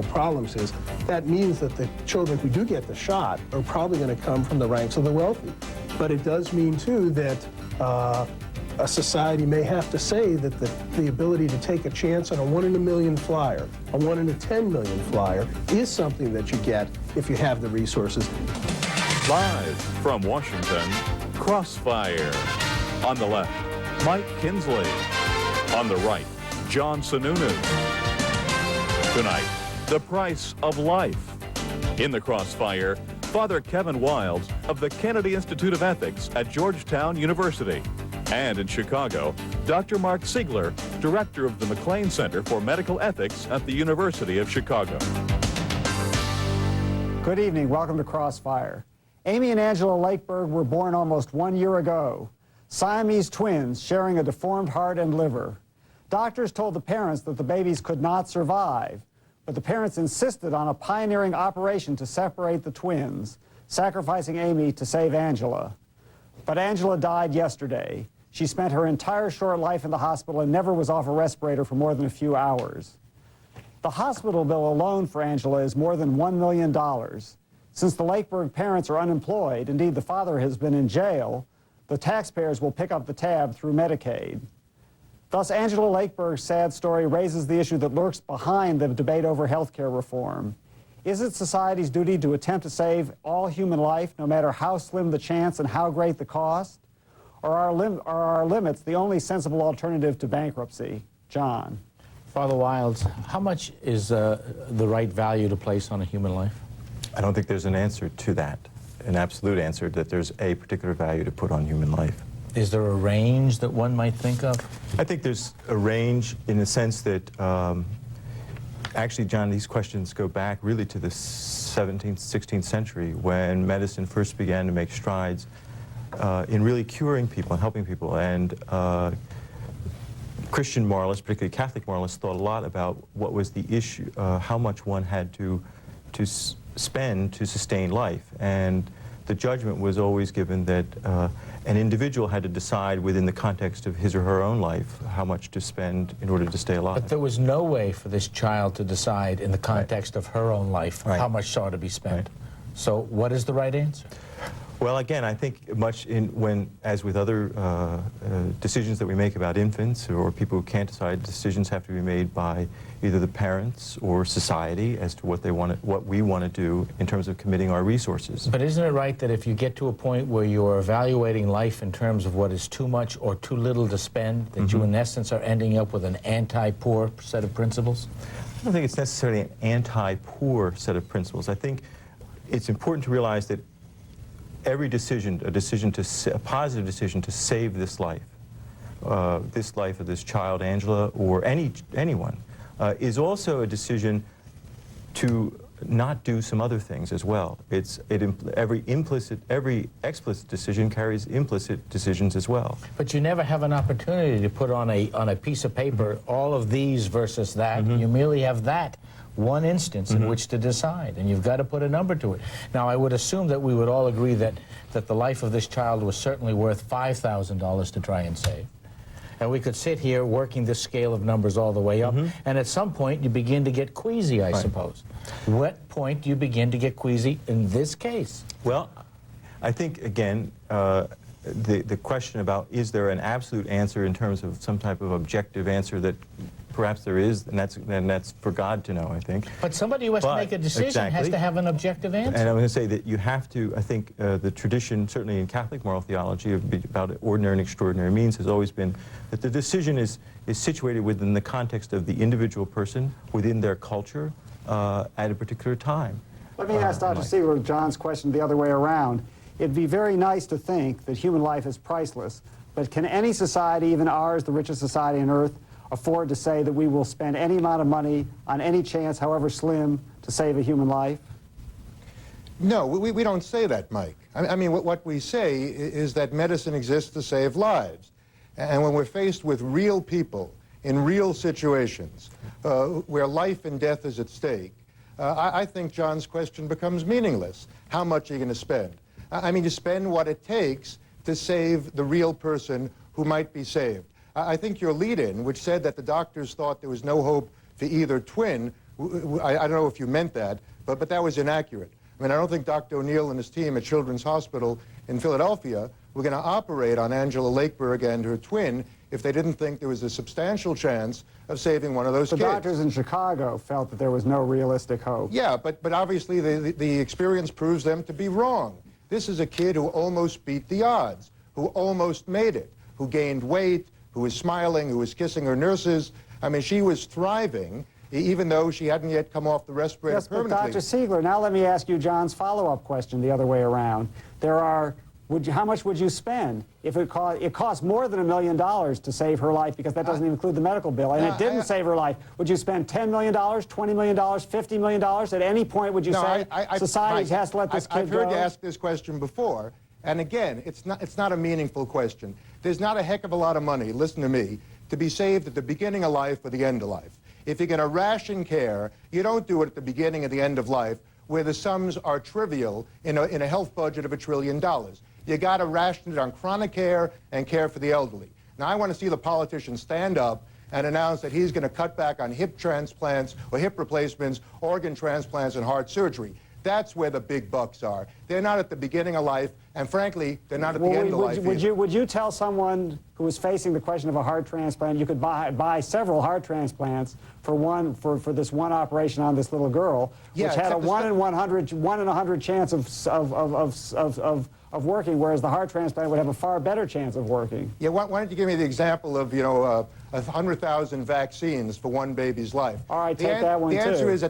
problems is that means that the children who do get the shot are probably going to come from the ranks of the wealthy. But it does mean, too, that a society may have to say that the ability to take a chance on a 1 in a million flyer, a 1 in a 10 million flyer, is something that you get if you have the resources. Live from Washington, Crossfire. On the left, Mike Kinsley. On the right, John Sununu. Tonight, the price of life. In the Crossfire, Father Kevin Wiles of the Kennedy Institute of Ethics at Georgetown University. And in Chicago, Dr. Mark Siegler, director of the McLean Center for Medical Ethics at the University of Chicago. Good evening. Welcome to Crossfire. Amy and Angela Lakeberg were born almost 1 year ago. Siamese twins sharing a deformed heart and liver. Doctors told the parents that the babies could not survive, but the parents insisted on a pioneering operation to separate the twins, sacrificing Amy to save Angela. But Angela died yesterday. She spent her entire short life in the hospital and never was off a respirator for more than a few hours. The hospital bill alone for Angela is more than $1 million. Since the Lakeberg parents are unemployed, indeed the father has been in jail, the taxpayers will pick up the tab through Medicaid. Thus, Angela Lakeberg's sad story raises the issue that lurks behind the debate over health care reform. Is it society's duty to attempt to save all human life, no matter how slim the chance and how great the cost? Or are our limits the only sensible alternative to bankruptcy? John. Father Wiles, how much is the right value to place on a human life? I don't think there's an answer to that, an absolute answer that there's a particular value to put on human life. Is there a range that one might think of? I think there's a range in the sense that, actually, John, these questions go back really to the 17th, 16th century when medicine first began to make strides in really curing people and helping people. And Christian moralists, particularly Catholic moralists, thought a lot about what was the issue, how much one had to spend to sustain life. And the judgment was always given that an individual had to decide within the context of his or her own life how much to spend in order to stay alive. But there was no way for this child to decide in the context of her own life how much ought to be spent. So what is the right answer? Well, again, I think much as with other decisions that we make about infants or people who can't decide, decisions have to be made by either the parents or society as to what we want to do in terms of committing our resources. But isn't it right that if you get to a point where you're evaluating life in terms of what is too much or too little to spend, that you in essence are ending up with an anti-poor set of principles? I don't think it's necessarily an anti-poor set of principles. I think it's important to realize that every decision, a positive decision to save this life of this child, Angela, or anyone, is also a decision to not do some other things as well. Every explicit decision carries implicit decisions as well. But you never have an opportunity to put on a piece of paper all of these versus that. You merely have that one instance in which to decide, and you've got to put a number to it. Now, I would assume that we would all agree that the life of this child was certainly worth $5,000 to try and save. And we could sit here working this scale of numbers all the way up, and at some point you begin to get queasy, I suppose. What point do you begin to get queasy in this case? Well, I think, again, the question about is there an absolute answer in terms of some type of objective answer that perhaps there is, and that's for God to know, I think. But somebody who has to make a decision has to have an objective answer. And I'm going to say that you have to, I think, the tradition, certainly in Catholic moral theology, about ordinary and extraordinary means has always been that the decision is situated within the context of the individual person, within their culture, at a particular time. Let me ask Dr. Siegler John's question the other way around. It'd be very nice to think that human life is priceless, but can any society, even ours, the richest society on earth, afford to say that we will spend any amount of money on any chance, however slim, to save a human life? No, we don't say that, Mike. I mean, what we say is that medicine exists to save lives. And when we're faced with real people in real situations where life and death is at stake, I think John's question becomes meaningless. How much are you going to spend? I mean, you spend what it takes to save the real person who might be saved. I think your lead-in, which said that the doctors thought there was no hope for either twin, I don't know if you meant that, but that was inaccurate. I mean, I don't think Dr. O'Neill and his team at Children's Hospital in Philadelphia were going to operate on Angela Lakeberg and her twin if they didn't think there was a substantial chance of saving one of those kids. The doctors in Chicago felt that there was no realistic hope. Yeah, but obviously the experience proves them to be wrong. This is a kid who almost beat the odds, who almost made it, who gained weight, who was smiling, who was kissing her nurses. I mean, she was thriving, even though she hadn't yet come off the respirator Yes, but permanently. Dr. Siegler, now let me ask you John's follow-up question the other way around. How much would you spend if it cost more than $1 million to save her life, because that doesn't even include the medical bill, and it didn't save her life? Would you spend $10 million, $20 million, $50 million? At any point would you say society has to let this kid go? I've heard you ask this question before, and again, it's not a meaningful question. There's not a heck of a lot of money, listen to me, to be saved at the beginning of life or the end of life. If you're going to ration care, you don't do it at the beginning or the end of life, where the sums are trivial in a health budget of $1 trillion. You got to ration it on chronic care and care for the elderly. Now, I want to see the politician stand up and announce that he's going to cut back on hip transplants or hip replacements, organ transplants, and heart surgery. That's where the big bucks are. They're not at the beginning of life, and frankly, they're not at the end of life either. Would you tell someone who is facing the question of a heart transplant, you could buy several heart transplants for this one operation on this little girl, which had a 1 in 100 chance of working, whereas the heart transplant would have a far better chance of working? Yeah, why don't you give me the example of, 100,000 vaccines for one baby's life? All right, take that one, too. The answer is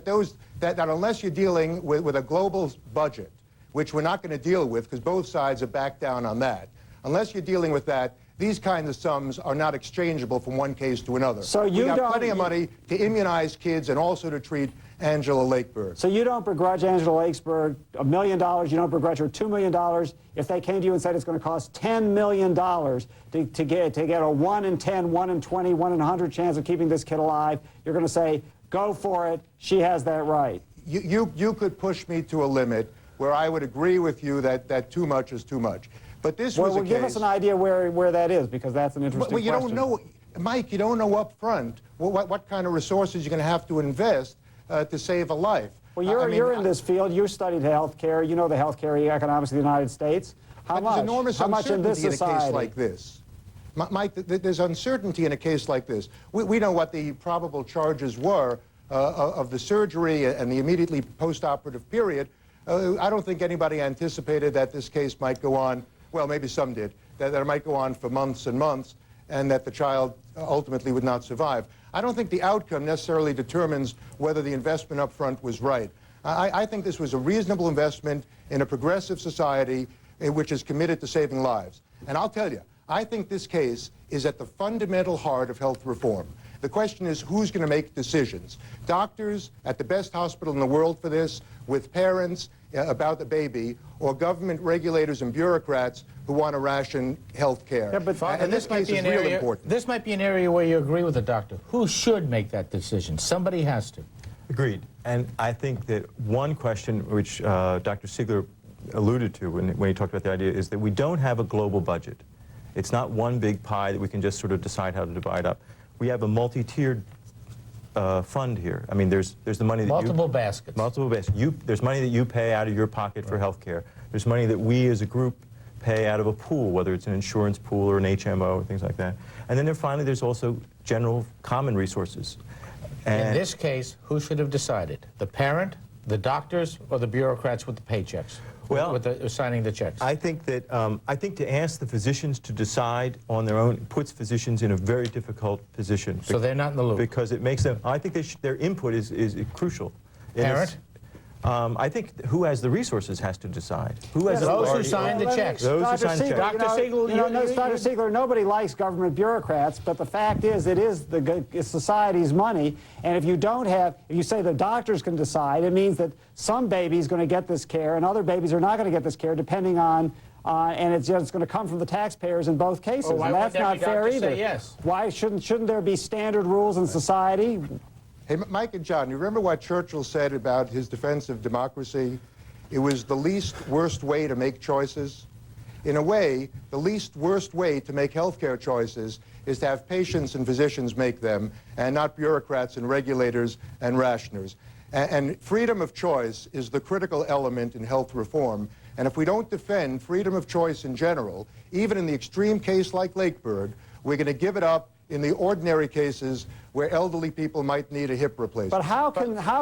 that unless you're dealing with a global budget, which we're not going to deal with because both sides have backed down on that, unless you're dealing with that, these kinds of sums are not exchangeable from one case to another. So you got plenty of money to immunize kids and also to treat Angela Lakeberg. So you don't begrudge Angela Lakeberg $1 million, you don't begrudge her $2 million. If they came to you and said it's going to cost $10 million to get a 1 in 10, 1 in 20, 1 in 100 chance of keeping this kid alive, you're going to say, go for it, she has that right. You could push me to a limit where I would agree with you that too much is too much. But this was a case... Give us an idea where that is, because that's an interesting question. Well, you question. don't know, Mike, you don't know up front what kind of resources you're going to have to invest to save a life. Well, you're in this field. You studied health care. You know the health care economics of the United States. How much? There's enormous uncertainty in this society? In a case like this. Mike, there's uncertainty in a case like this. We know what the probable charges were of the surgery and the immediately post-operative period. I don't think anybody anticipated that this case might go on, well, maybe some did, that it might go on for months and months, and that the child ultimately would not survive. I don't think the outcome necessarily determines whether the investment up front was right. I think this was a reasonable investment in a progressive society which is committed to saving lives. And I'll tell you, I think this case is at the fundamental heart of health reform. The question is, who's going to make decisions? Doctors at the best hospital in the world for this, with parents about the baby, or government regulators and bureaucrats who want to ration health care. Yeah, but Father, and this case is really important. This might be an area where you agree with the doctor. Who should make that decision? Somebody has to. Agreed. And I think that one question which Dr. Siegler alluded to when he talked about the idea is that we don't have a global budget. It's not one big pie that we can just sort of decide how to divide up. We have a multi-tiered fund here. I mean, there's the money that multiple baskets. There's money that you pay out of your pocket for health care. There's money that we as a group pay out of a pool, whether it's an insurance pool or an HMO or things like that. And then finally, there's also general common resources. And in this case, who should have decided? The parent, the doctors, or the bureaucrats with the paychecks? Well, with signing the checks. I think to ask the physicians to decide on their own puts physicians in a very difficult position. So they're not in the loop. Because it makes them. I think their input is crucial. Parent. I think who has the resources has to decide. Who has those who sign the checks. Those who sign the checks. Dr. Siegler, Dr. Siegler, nobody likes government bureaucrats, but the fact is, it is society's money, and if you say the doctors can decide, it means that some baby's going to get this care and other babies are not going to get this care, depending on, and it's going to come from the taxpayers in both cases. Why and that's would every not fair doctor either. say yes? Why shouldn't there be standard rules in society? Hey, Mike and John, you remember what Churchill said about his defense of democracy? It was the least worst way to make choices. In a way, the least worst way to make healthcare choices is to have patients and physicians make them, and not bureaucrats and regulators and rationers. And freedom of choice is the critical element in health reform. And if we don't defend freedom of choice in general, even in the extreme case like Lakeberg, we're going to give it up in the ordinary cases where elderly people might need a hip replacement. But how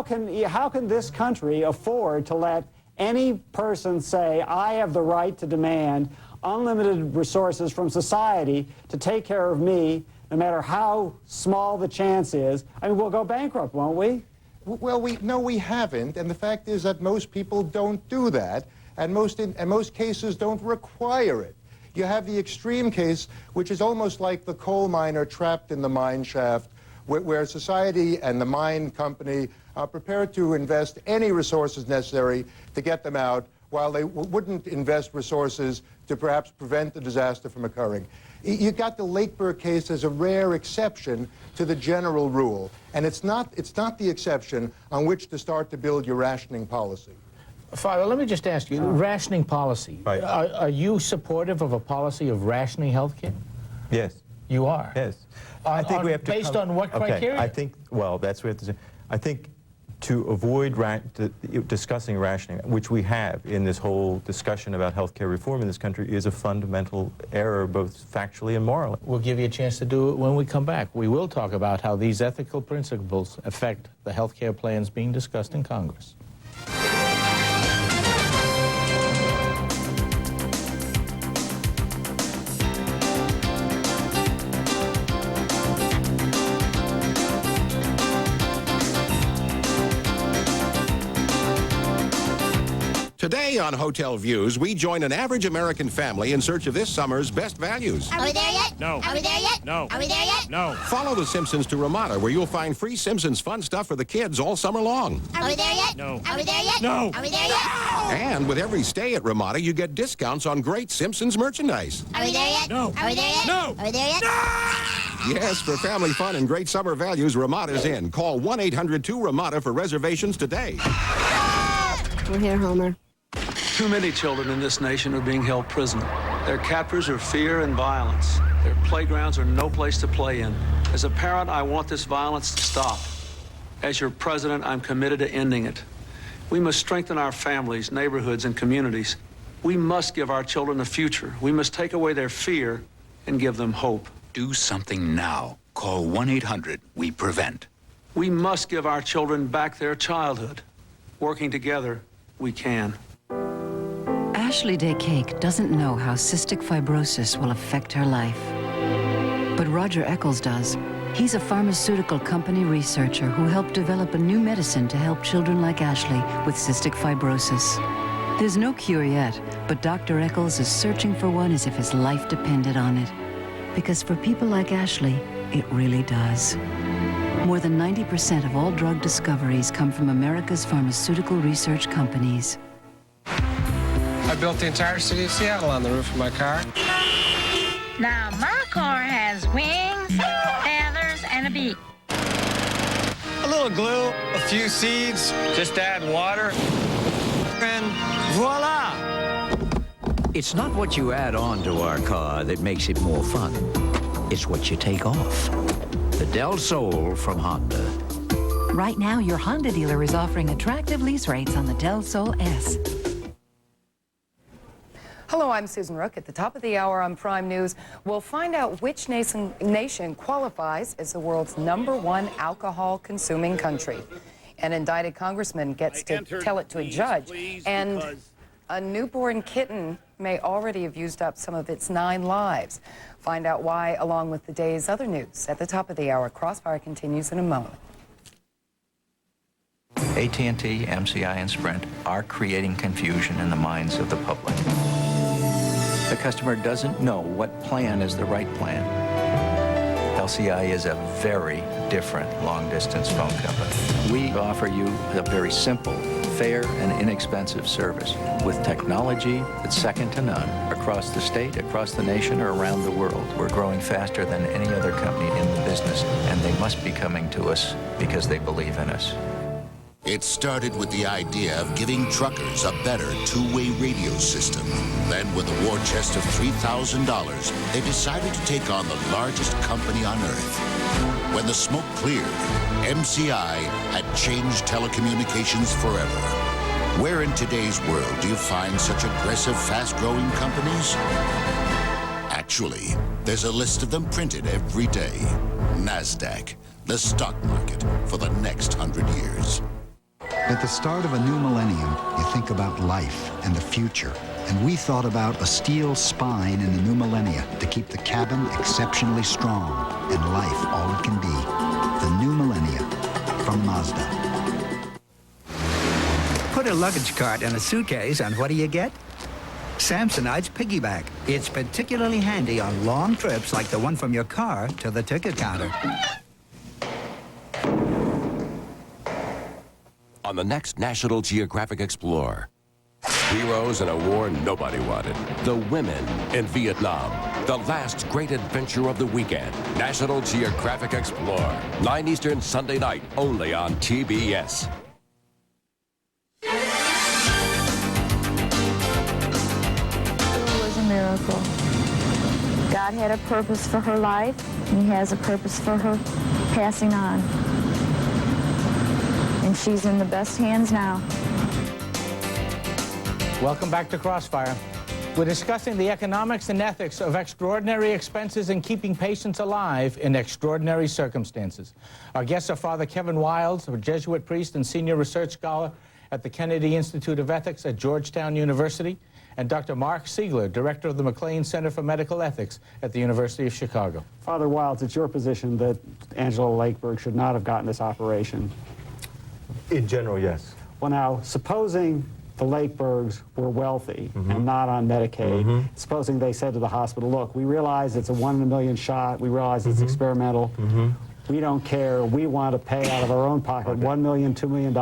can this country afford to let any person say, I have the right to demand unlimited resources from society to take care of me, no matter how small the chance is? I mean, we'll go bankrupt, won't we? Well, we haven't, and the fact is that most people don't do that, and most cases don't require it. You have the extreme case, which is almost like the coal miner trapped in the mine shaft, where society and the mine company are prepared to invest any resources necessary to get them out, while they wouldn't invest resources to perhaps prevent the disaster from occurring. You got the Lakeberg case as a rare exception to the general rule, and it's not the exception on which to start to build your rationing policy. Father, let me just ask you, rationing policy. Right. Are you supportive of a policy of rationing health care? Yes. You are? Yes. I think we have to based on what criteria? Okay, I think, well, that's what we have to say. I think to avoid discussing rationing, which we have in this whole discussion about healthcare reform in this country, is a fundamental error, both factually and morally. We'll give you a chance to do it when we come back. We will talk about how these ethical principles affect the healthcare plans being discussed in Congress. Today on Hotel Views, we join an average American family in search of this summer's best values. Are we there yet? No. Are we there yet? No. Are we there yet? No. Follow the Simpsons to Ramada, where you'll find free Simpsons fun stuff for the kids all summer long. Are we there yet? No. Are we there yet? No. Are we there yet? And with every stay at Ramada, you get discounts on great Simpsons merchandise. Are we there yet? No. Are we there yet? No. Are we there yet? Yes, for family fun and great summer values, Ramada's in. Call 1-800-2-RAMADA for reservations today. We're here, Homer. Too many children in this nation are being held prisoner. Their captors are fear and violence. Their playgrounds are no place to play in. As a parent, I want this violence to stop. As your president, I'm committed to ending it. We must strengthen our families, neighborhoods, and communities. We must give our children a future. We must take away their fear and give them hope. Do something now. Call 1-800-WE-PREVENT. We must give our children back their childhood. Working together, we can. Ashley Day Cake doesn't know how cystic fibrosis will affect her life. But Roger Eccles does. He's a pharmaceutical company researcher who helped develop a new medicine to help children like Ashley with cystic fibrosis. There's no cure yet, but Dr. Eccles is searching for one as if his life depended on it. Because for people like Ashley, it really does. More than 90% of all drug discoveries come from America's pharmaceutical research companies. I built the entire city of Seattle on the roof of my car. Now my car has wings, feathers, and a beak. A little glue, a few seeds, just add water, and voila! It's not what you add on to our car that makes it more fun. It's what you take off. The Del Sol from Honda. Right now, your Honda dealer is offering attractive lease rates on the Del Sol S. Hello, I'm Susan Rook. At the top of the hour on Prime News, we'll find out which nation qualifies as the world's #1 alcohol-consuming country. An indicted congressman gets to tell it to a judge, and a newborn kitten may already have used up some of its 9 lives. Find out why, along with the day's other news. At the top of the hour, Crossfire continues in a moment. AT&T, MCI, and Sprint are creating confusion in the minds of the public. The customer doesn't know what plan is the right plan. LCI is a very different long-distance phone company. We offer you a very simple, fair, and inexpensive service with technology that's second to none across the state, across the nation, or around the world. We're growing faster than any other company in the business, and they must be coming to us because they believe in us. It started with the idea of giving truckers a better two-way radio system. Then, with a war chest of $3,000, they decided to take on the largest company on Earth. When the smoke cleared, MCI had changed telecommunications forever. Where in today's world do you find such aggressive, fast-growing companies? Actually, there's a list of them printed every day. NASDAQ, the stock market for the next 100 years. At the start of a new millennium, you think about life and the future. And we thought about a steel spine in the new millennia to keep the cabin exceptionally strong and life all it can be. The new millennia from Mazda. Put a luggage cart in a suitcase and what do you get? Samsonite's Piggyback. It's particularly handy on long trips like the one from your car to the ticket counter. On the next National Geographic Explorer, heroes in a war nobody wanted. The women in Vietnam. The last great adventure of the weekend. National Geographic Explorer. 9 Eastern Sunday night, only on TBS. It was a miracle. God had a purpose for her life, and He has a purpose for her passing on. And she's in the best hands now. Welcome back to Crossfire. We're discussing the economics and ethics of extraordinary expenses in keeping patients alive in extraordinary circumstances. Our guests are Father Kevin Wilds, a Jesuit priest and senior research scholar at the Kennedy Institute of Ethics at Georgetown University, and Dr. Mark Siegler, director of the McLean Center for Medical Ethics at the University of Chicago. Father Wilds, it's your position that Angela Lakeberg should not have gotten this operation. In general, yes. Well, now, supposing the Lakebergs were wealthy and not on Medicaid, supposing they said to the hospital, look, we realize it's a 1 in a million shot, we realize it's experimental, we don't care, we want to pay out of our own pocket $1 million, $2 million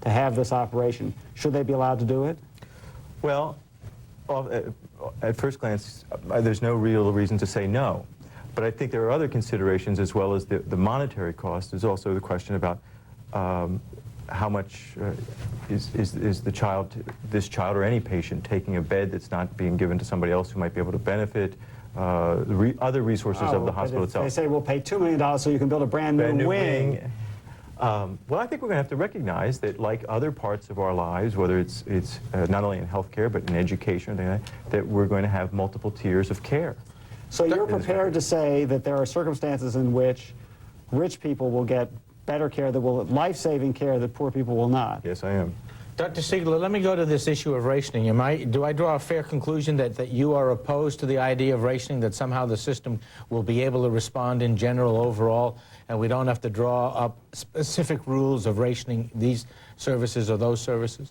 to have this operation. Should they be allowed to do it? Well, at first glance, there's no real reason to say no. But I think there are other considerations as well as the monetary cost. There's also the question about how much is the child, this child or any patient, taking a bed that's not being given to somebody else who might be able to benefit, other resources of the hospital itself. They say we'll pay $2 million so you can build a brand new wing. Well, I think we're going to have to recognize that, like other parts of our lives, whether it's not only in healthcare but in education, that we're going to have multiple tiers of care. So you're prepared to say that there are circumstances in which rich people will get better care, that will life-saving care that poor people will not? Yes, I am. Dr. Siegler, let me go to this issue of rationing. Do I draw a fair conclusion that you are opposed to the idea of rationing, that somehow the system will be able to respond in general overall, and we don't have to draw up specific rules of rationing these services or those services?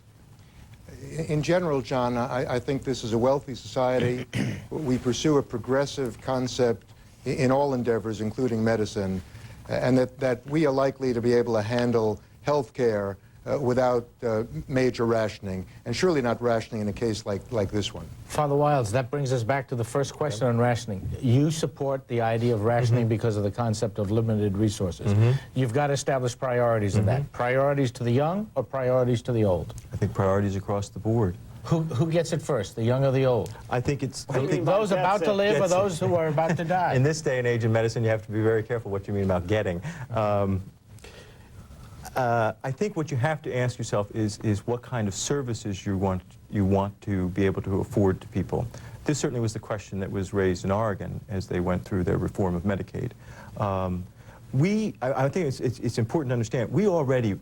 In general, John, I think this is a wealthy society. We pursue a progressive concept in all endeavors, including medicine, and that we are likely to be able to handle health care without major rationing, and surely not rationing in a case like this one. Father Wilds, that brings us back to the first question on rationing. You support the idea of rationing because of the concept of limited resources. You've got to establish priorities in that. Priorities to the young or priorities to the old? I think priorities across the board. Who gets it first, the young or the old? I think it's... those about to live or those who are about to die? In this day and age in medicine, you have to be very careful what you mean about getting. I think what you have to ask yourself is what kind of services you want to be able to afford to people. This certainly was the question that was raised in Oregon as they went through their reform of Medicaid. I think it's important to understand, we already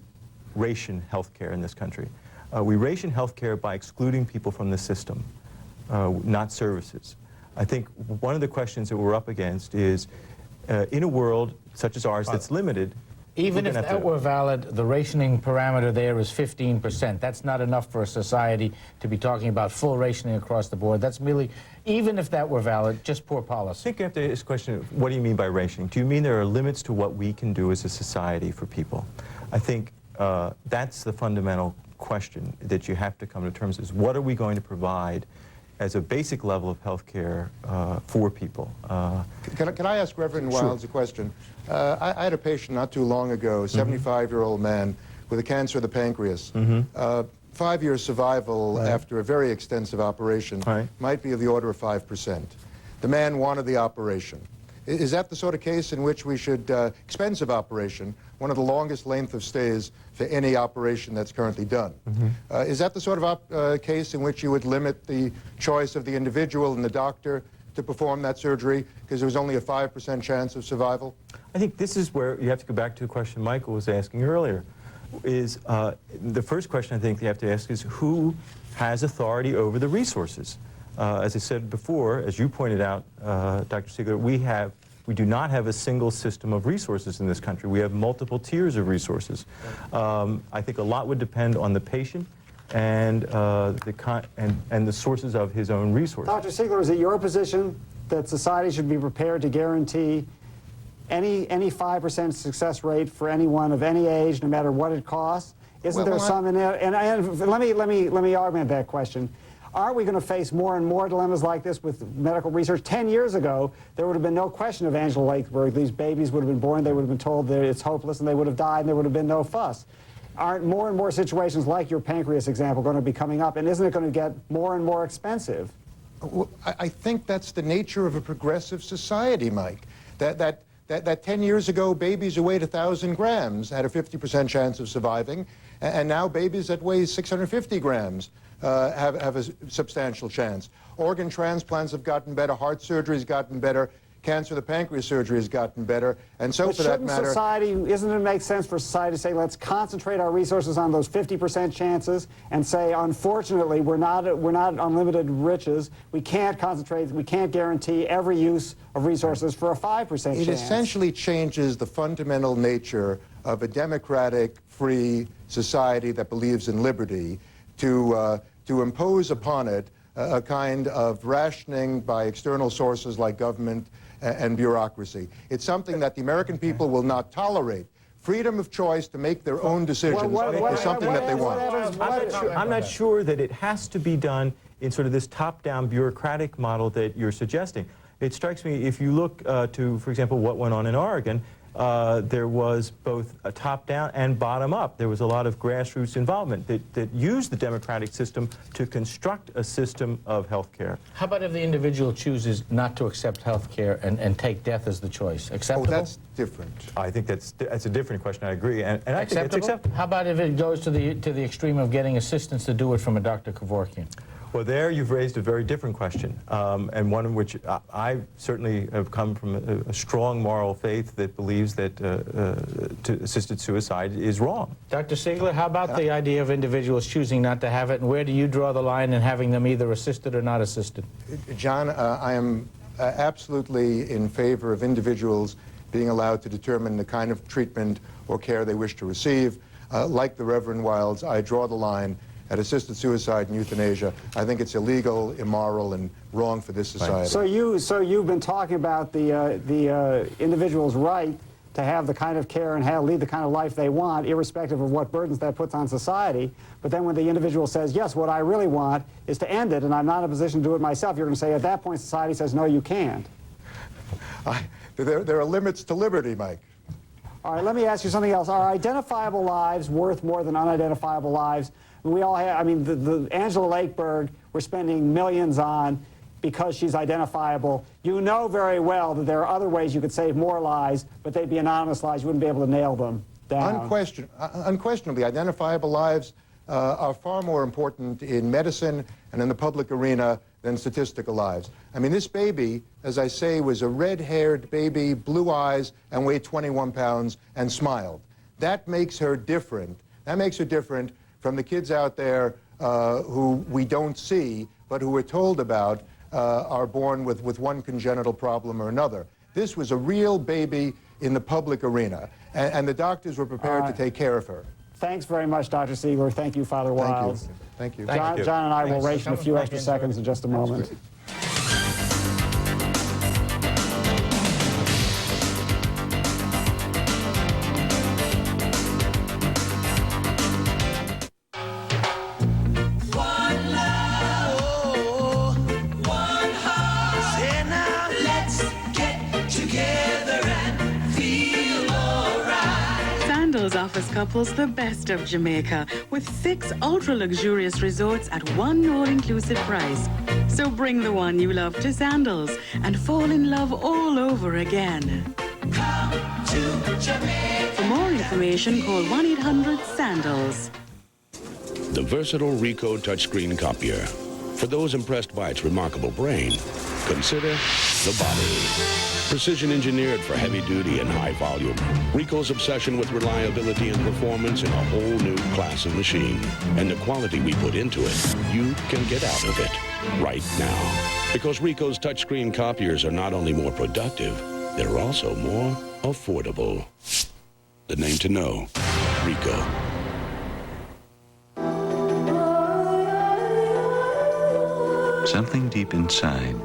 ration health care in this country. We ration health care by excluding people from the system, not services. I think one of the questions that we're up against is, in a world such as ours that's limited, even if that were valid, the rationing parameter there is 15%. That's not enough for a society to be talking about full rationing across the board. That's merely, even if that were valid, just poor policy. I think you have to ask the question, what do you mean by rationing? Do you mean there are limits to what we can do as a society for people? I think that's the fundamental question that you have to come to terms with. What are we going to provide as a basic level of health care for people? Can I ask Reverend Wilds a question? I had a patient not too long ago, a 75-year-old man with a cancer of the pancreas. 5-year survival after a very extensive operation might be of the order of 5%. The man wanted the operation. Is that the sort of case in which we should, expensive operation, one of the longest length of stays for any operation that's currently done? Is that the sort of case in which you would limit the choice of the individual and the doctor to perform that surgery because there was only a 5% chance of survival? I think this is where you have to go back to a question Michael was asking earlier. Is the first question I think you have to ask is who has authority over the resources? As I said before, as you pointed out, Dr. Siegler, we do not have a single system of resources in this country. We have multiple tiers of resources. I think a lot would depend on the patient and the sources of his own resources. Dr. Siegler, is it your position that society should be prepared to guarantee any 5% success rate for anyone of any age, no matter what it costs? Isn't there some in there? And let me augment that question. Aren't we going to face more and more dilemmas like this with medical research? 10 years ago, there would have been no question of Angela Lakeberg. These babies would have been born, they would have been told that it's hopeless, and they would have died, and there would have been no fuss. Aren't more and more situations like your pancreas example going to be coming up, and isn't it going to get more and more expensive? Well, I think that's the nature of a progressive society, Mike. That 10 years ago, babies who weighed 1,000 grams had a 50% chance of surviving, and now babies that weigh 650 grams have a substantial chance. Organ transplants have gotten better, heart surgery has gotten better, cancer of the pancreas surgery has gotten better, and so for that matter... Isn't it make sense for society to say, let's concentrate our resources on those 50% chances and say, unfortunately, we're not unlimited riches. We can't concentrate, we can't guarantee every use of resources for a 5% chance. It essentially changes the fundamental nature of a democratic, free society that believes in liberty to impose upon it a kind of rationing by external sources like government and bureaucracy. It's something that the American people will not tolerate. Freedom of choice to make their own decisions is something that they want. I'm not sure that it has to be done in sort of this top-down bureaucratic model that you're suggesting. It strikes me, if you look to, for example, what went on in Oregon, there was both a top-down and bottom-up. There was a lot of grassroots involvement that used the democratic system to construct a system of health care. How about if the individual chooses not to accept health care and take death as the choice? Acceptable? Oh, that's different. I think that's a different question. I agree. And I think it's acceptable. How about if it goes to the extreme of getting assistance to do it from a Dr. Kevorkian? Well, there you've raised a very different question, and one in which I certainly have come from a strong moral faith that believes that assisted suicide is wrong. Dr. Siegler, how about the idea of individuals choosing not to have it, and where do you draw the line in having them either assisted or not assisted? John, I am absolutely in favor of individuals being allowed to determine the kind of treatment or care they wish to receive. Like the Reverend Wilds, I draw the line at assisted suicide and euthanasia. I think it's illegal, immoral, and wrong for this society. So you've been talking about the individual's right to have the kind of care and lead the kind of life they want, irrespective of what burdens that puts on society. But then when the individual says, yes, what I really want is to end it, and I'm not in a position to do it myself, you're going to say, at that point, society says, no, you can't. There are limits to liberty, Mike. All right, let me ask you something else. Are identifiable lives worth more than unidentifiable lives? We all have, I mean, the Angela Lakeberg we're spending millions on because she's identifiable. You know very well that there are other ways you could save more lives, but they'd be anonymous lives. You wouldn't be able to nail them down. Unquestionably, identifiable lives are far more important in medicine and in the public arena than statistical lives. I mean, this baby, as I say, was a red-haired baby, blue eyes, and weighed 21 pounds and smiled. That makes her different. That makes her different from the kids out there who we don't see, but who we're told about are born with one congenital problem or another. This was a real baby in the public arena, and the doctors were prepared to take care of her. Thanks very much, Dr. Siegler. Thank you, Father Wilds. Thank you. John and I will ration a few extra seconds in just a moment. offers couples the best of Jamaica with 6 ultra-luxurious resorts at one all-inclusive price. So bring the one you love to Sandals and fall in love all over again. Come to Jamaica. For more information, call 1-800-SANDALS. The versatile Ricoh touchscreen copier. For those impressed by its remarkable brain, consider the body. Precision engineered for heavy duty and high volume. Ricoh's obsession with reliability and performance in a whole new class of machine. And the quality we put into it, you can get out of it right now. Because Ricoh's touchscreen copiers are not only more productive, they're also more affordable. The name to know, Ricoh. Something deep inside,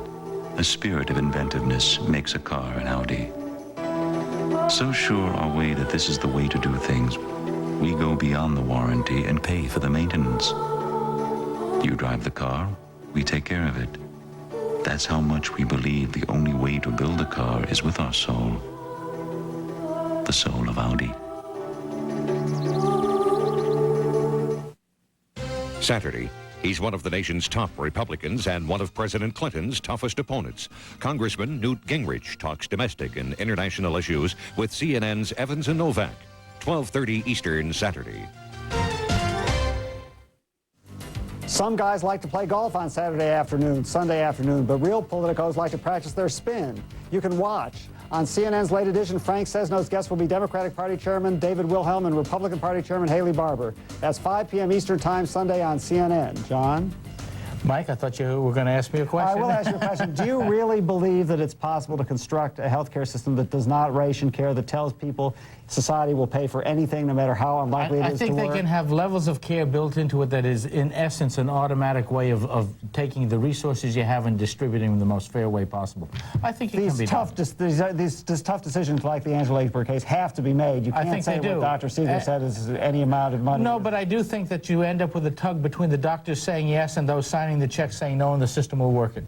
a spirit of inventiveness, makes a car an Audi. So sure are we that this is the way to do things, we go beyond the warranty and pay for the maintenance. You drive the car, we take care of it. That's how much we believe the only way to build a car is with our soul. The soul of Audi. Saturday, he's one of the nation's top Republicans and one of President Clinton's toughest opponents. Congressman Newt Gingrich talks domestic and international issues with CNN's Evans and Novak. 12:30 Eastern Saturday. Some guys like to play golf on Saturday afternoon, Sunday afternoon, but real politicos like to practice their spin. You can watch. On CNN's late edition, Frank Sesno's guests will be Democratic Party Chairman David Wilhelm and Republican Party Chairman Haley Barbour. That's 5 p.m. Eastern Time Sunday on CNN. John? Mike, I thought you were going to ask me a question. I will ask you a question. Do you really believe that it's possible to construct a healthcare system that does not ration care, that tells people society will pay for anything no matter how unlikely it is to work? I think they can have levels of care built into it that is, in essence, an automatic way of taking the resources you have and distributing them the most fair way possible. I think it can be done. These tough decisions like the Angela Lakeberg case have to be made. You can't say what Dr. Seeger said is any amount of money. No, but I do think that you end up with a tug between the doctors saying yes and those signing the check saying no, and the system will work it.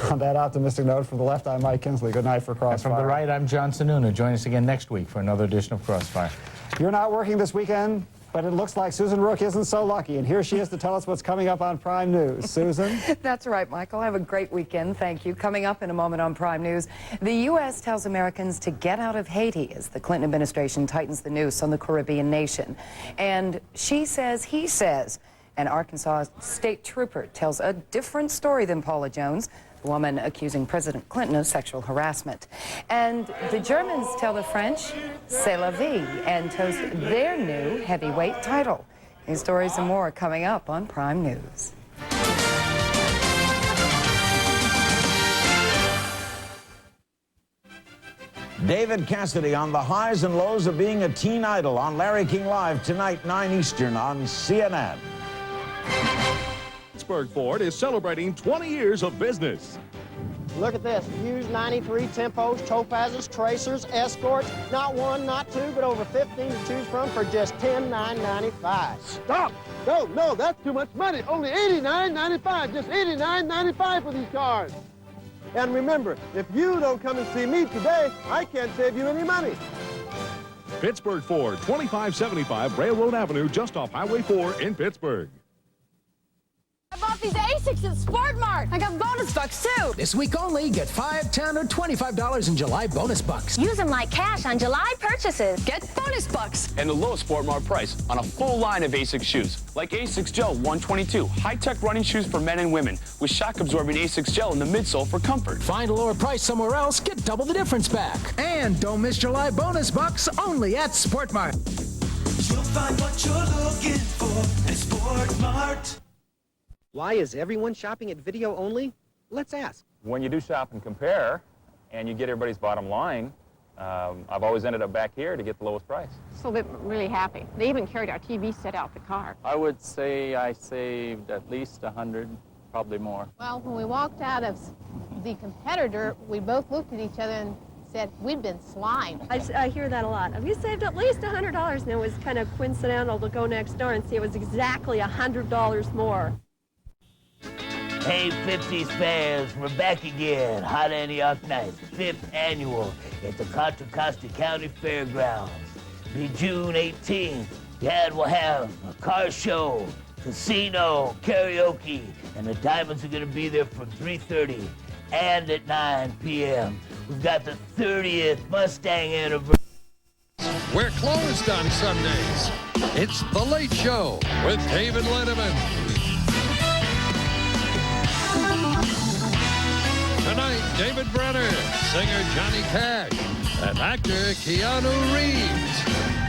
On that optimistic note, from the left, I'm Mike Kinsley. Good night for Crossfire. And from the right, I'm John Sununu. Join us again next week for another edition of Crossfire. You're not working this weekend, but it looks like Susan Rook isn't so lucky, and here she is to tell us what's coming up on Prime News. Susan? That's right, Michael. Have a great weekend. Thank you. Coming up in a moment on Prime News, the U.S. tells Americans to get out of Haiti as the Clinton administration tightens the noose on the Caribbean nation. And she says, he says, an Arkansas state trooper tells a different story than Paula Jones, the woman accusing President Clinton of sexual harassment. And the Germans tell the French, c'est la vie, and toast their new heavyweight title. These stories and more coming up on Prime News. David Cassidy on the highs and lows of being a teen idol on Larry King Live tonight, 9 Eastern on CNN. Pittsburgh Ford is celebrating 20 years of business. Look at this, Hughes 93 Tempos, Topazes, Tracers, Escorts, not one, not two, but over 15 to choose from for just $10,995. Stop! No, that's too much money. Only $89.95, just $89.95 for these cars. And remember, if you don't come and see me today, I can't save you any money. Pittsburgh Ford, 2575 Railroad Avenue, just off Highway 4 in Pittsburgh. I bought these Asics at Sport Mart. I got bonus bucks, too. This week only, get $5, $10, or $25 in July bonus bucks. Use them like cash on July purchases. Get bonus bucks. And the lowest Sport Mart price on a full line of Asics shoes. Like Asics Gel 122, high-tech running shoes for men and women with shock-absorbing Asics Gel in the midsole for comfort. Find a lower price somewhere else, get double the difference back. And don't miss July bonus bucks only at Sport Mart. You'll find what you're looking for at Sport Mart. Why is everyone shopping at video only? Let's ask. When you do shop and compare, and you get everybody's bottom line, I've always ended up back here to get the lowest price. So they're really happy. They even carried our TV set out the car. I would say I saved at least 100, probably more. Well, when we walked out of the competitor, we both looked at each other and said, we'd been slimed. I hear that a lot. We saved at least $100, and it was kind of coincidental to go next door and see it was exactly $100 more. Hey, 50s fans, we're back again. Hot Antioch Night, 5th annual at the Contra Costa County Fairgrounds. be June 18th. Dad will have a car show, casino, karaoke, and the Diamonds are going to be there from 3:30 and at 9 p.m. We've got the 30th Mustang anniversary. We're closed on Sundays. It's The Late Show with David Letterman. Tonight, David Brenner, singer Johnny Cash, and actor Keanu Reeves.